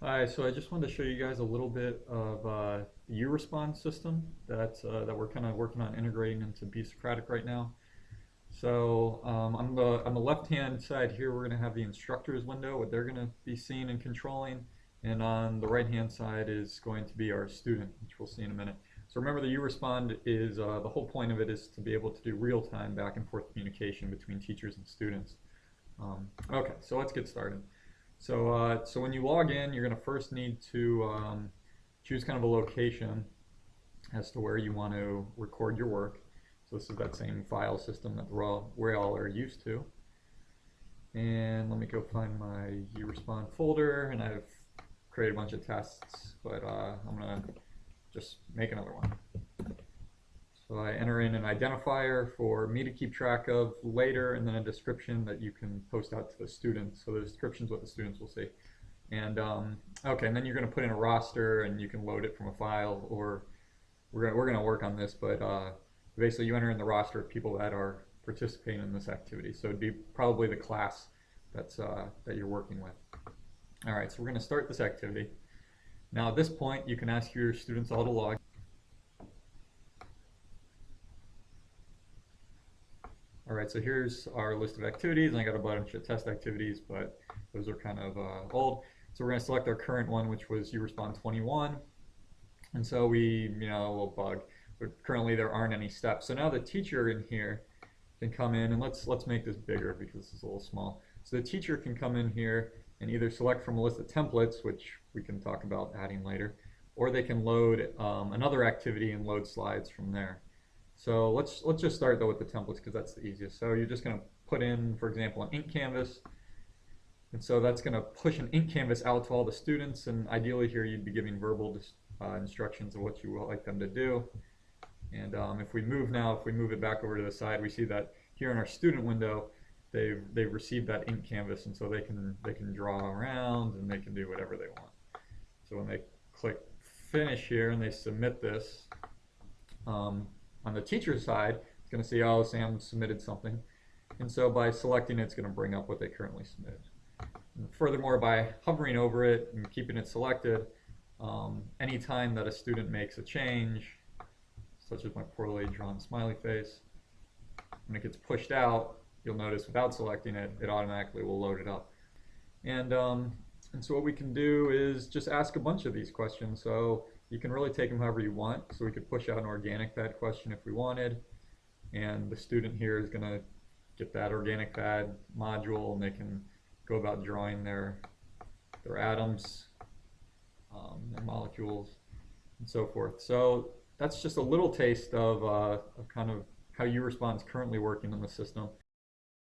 Hi, so I just wanted to show you guys a little bit of the uRespond system that we're kind of working on integrating into Be Socratic right now. So on the left-hand side here, we're going to have the instructors window, what they're going to be seeing and controlling, and on the right-hand side is going to be our student, which we'll see in a minute. So remember, the uRespond is the whole point of it is to be able to do real-time back and forth communication between teachers and students. Okay, so let's get started. So when you log in, you're going to first need to choose kind of a location as to where you want to record your work. So this is that same file system that we all are used to. And let me go find my uRespond folder, and I've created a bunch of tests, but I'm going to just make another one. So I enter in an identifier for me to keep track of later, and then a description that you can post out to the students. So the description is what the students will see. And okay, and then you're going to put in a roster, and you can load it from a file, or we're going to work on this, but basically you enter in the roster of people that are participating in this activity. So it'd be probably the class that you're working with. All right, so we're going to start this activity. Now at this point, you can ask your students all to log. All right, so here's our list of activities, and I got a bunch of test activities, but those are kind of old. So we're going to select our current one, which was uRespond 21. And so we, a little bug, but currently there aren't any steps. So now the teacher in here can come in, and let's make this bigger because this is a little small. So the teacher can come in here and either select from a list of templates, which we can talk about adding later, or they can load another activity and load slides from there. So let's just start though with the templates because that's the easiest. So you're just going to put in, for example, an ink canvas. And so that's going to push an ink canvas out to all the students, and ideally here you'd be giving verbal instructions of what you would like them to do. And if we move it back over to the side, we see that here in our student window, they've received that ink canvas, and so they can draw around and they can do whatever they want. So when they click finish here and they submit this, on the teacher's side, it's going to see, oh, Sam submitted something. And so by selecting it, it's going to bring up what they currently submitted. And furthermore, by hovering over it and keeping it selected, anytime that a student makes a change, such as my poorly drawn smiley face, when it gets pushed out, you'll notice without selecting it, it automatically will load it up. And so what we can do is just ask a bunch of these questions. So you can really take them however you want. So we could push out an organic pad question if we wanted, and the student here is going to get that organic pad module, and they can go about drawing their atoms, their molecules, and so forth. So that's just a little taste of kind of how uRespond is currently working in the system.